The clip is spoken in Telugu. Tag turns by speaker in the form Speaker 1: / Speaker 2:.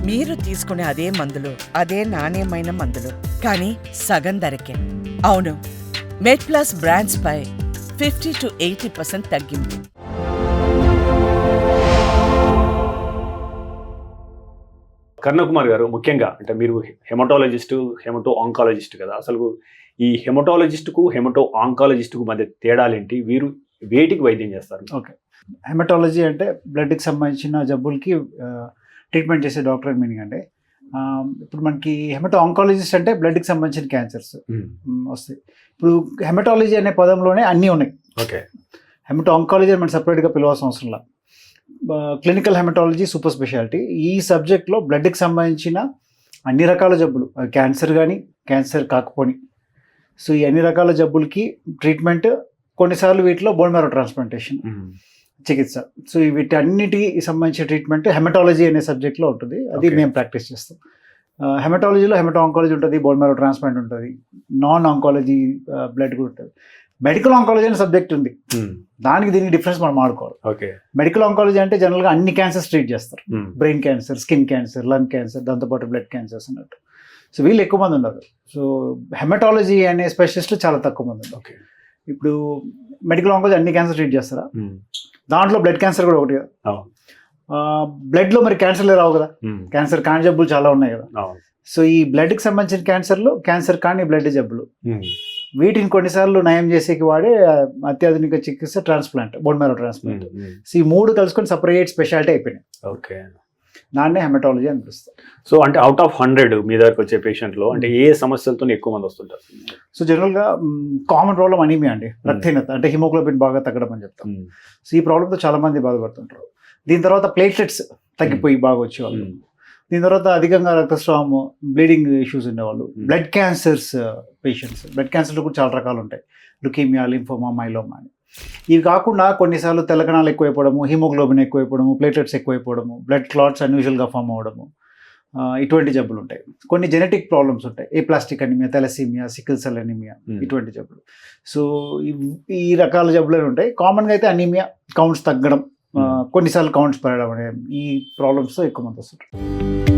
Speaker 1: మీరు తీసుకునే అదే మందులు, అదే నాణ్యమైన మందులు, కానీ సగం ధరకే. అవును, మెడ్ప్లస్ బ్రాండ్స్ పై 50 to 80% తగ్గింపు.
Speaker 2: కర్ణకుమార్ గారు, ముఖ్యంగా అంటే మీరు హెమటాలజిస్టు, హెమటో ఆంకాలజిస్ట్ కదా, అసలు ఈ హెమటాలజిస్టుకు హెమటో ఆంకాలజిస్టుకు మధ్య తేడాలేంటి? వీరు వేటికి వైద్యం చేస్తారు?
Speaker 3: ఓకే, హెమటాలజీ అంటే బ్లడ్కి సంబంధించిన జబ్బులకి ట్రీట్మెంట్ చేసే డాక్టర్ అని మీనింగ్ అండి. ఇప్పుడు మనకి హెమటో ఆంకాలజిస్ట్ అంటే బ్లడ్కి సంబంధించిన క్యాన్సర్స్ వస్తాయి. ఇప్పుడు హెమటాలజీ అనే పదంలోనే అన్నీ ఉన్నాయి.
Speaker 2: ఓకే,
Speaker 3: హెమటో ఆంకాలజీ మనం సపరేట్గా పిలవాల్సిన అవసరం లేదు. Clinical haematology super speciality. ఈ సబ్జెక్ట్లో బ్లడ్కి సంబంధించిన అన్ని రకాల జబ్బులు, క్యాన్సర్ కానీ క్యాన్సర్ కాకపోని, సో ఈ అన్ని రకాల జబ్బులకి ట్రీట్మెంట్, కొన్నిసార్లు వీటిలో బోన్ మ్యారో ట్రాన్స్ప్లాంటేషన్ చికిత్స. సో వీటన్నిటికి సంబంధించిన ట్రీట్మెంట్ హెమటాలజీ అనే సబ్జెక్ట్లో ఉంటుంది. అది మేము ప్రాక్టీస్ చేస్తాం. హెమటాలజీలో హెమటో ఆంకాలజీ ఉంటుంది, బోన్ మ్యారో ట్రాన్స్ప్లాంట్ ఉంటుంది, నాన్ ఆంకాలజీ బ్లడ్ కూడా ఉంటుంది. మెడికల్ ఆంకాలజీ అనే సబ్జెక్ట్ ఉంది. దానికి దీనికి డిఫరెన్స్ మనం ఆడుకోవాలి.
Speaker 2: ఓకే,
Speaker 3: మెడికల్ ఆంకాలజీ అంటే జనరల్గా అన్ని క్యాన్సర్స్ ట్రీట్ చేస్తారు. Brain cancer, skin cancer, lung cancer, దాంతోపాటు బ్లడ్ క్యాన్సర్స్ అన్నట్టు. సో వీళ్ళు ఎక్కువ మంది ఉన్నారు. సో హెమటాలజీ అనే స్పెషలిస్టులు చాలా తక్కువ మంది ఉన్నారు.
Speaker 2: ఓకే,
Speaker 3: ఇప్పుడు మెడికల్ ఆంకాలజీ అన్ని క్యాన్సర్ ట్రీట్ చేస్తారా? దాంట్లో బ్లడ్ క్యాన్సర్ కూడా ఒకటి కదా. బ్లడ్లో మరి క్యాన్సర్లే రావు కదా, క్యాన్సర్ కాని జబ్బులు చాలా ఉన్నాయి కదా. సో ఈ బ్లడ్కి సంబంధించిన క్యాన్సర్లు, క్యాన్సర్ కాని బ్లడ్ జబ్బులు, వీటిని కొన్నిసార్లు నయం చేసేకి వాడే అత్యాధునిక చికిత్స transplant, bone marrow transplant. So ఈ మూడు కలుసుకొని సపరేట్ స్పెషాలిటీ అయిపోయినాయి.
Speaker 2: ఓకే,
Speaker 3: దాన్నే హెమటాలజీ అనిపిస్తుంది.
Speaker 2: సో అంటే అవుట్ ఆఫ్ 100 మీ దగ్గరకు వచ్చే పేషెంట్లో అంటే ఏ సమస్యలతో ఎక్కువ మంది వస్తుంటారు?
Speaker 3: సో జనరల్గా కామన్ ప్రాబ్లం అనీమియా అండి, రక్తహీనత, అంటే హిమోగ్లోబిన్ బాగా తగ్గడం అని చెప్తాం. సో ఈ ప్రాబ్లంతో చాలా మంది బాధపడుతుంటారు. దీని తర్వాత ప్లేట్లెట్స్ తగ్గిపోయి బాగా వచ్చేవాళ్ళు. దీని తర్వాత అధికంగా రక్తస్రావము, బ్లీడింగ్ ఇష్యూస్ ఉండేవాళ్ళు. బ్లడ్ క్యాన్సర్స్ పేషెంట్స్, బ్లడ్ క్యాన్సర్లు కూడా చాలా రకాలు ఉంటాయి. లుకీమియా, లింఫోమా, మైలోమా అని. ఇవి కాకుండా కొన్నిసార్లు తెల్లకణాలు ఎక్కువైపోవడము, హిమోగ్లోబిన్ ఎక్కువైపోవడము, ప్లేట్లెట్స్ ఎక్కువైపోవడము, బ్లడ్ క్లాట్స్ అన్యూజువల్గా ఫామ్ అవ్వడము, ఇటువంటి జబ్బులు ఉంటాయి. కొన్ని జెనెటిక్ ప్రాబ్లమ్స్ ఉంటాయి, aplastic anaemia, thalassaemia, sickle cell anaemia, ఇటువంటి జబ్బులు. సో ఈ రకాల జబ్బులు ఉంటాయి. కామన్గా అయితే అనీమియా, కౌంట్స్ తగ్గడం, కొన్నిసార్లు కౌంట్స్ పెరగడం అనే ఈ ప్రాబ్లమ్స్తో ఎక్కువ మంది వస్తుంటారు.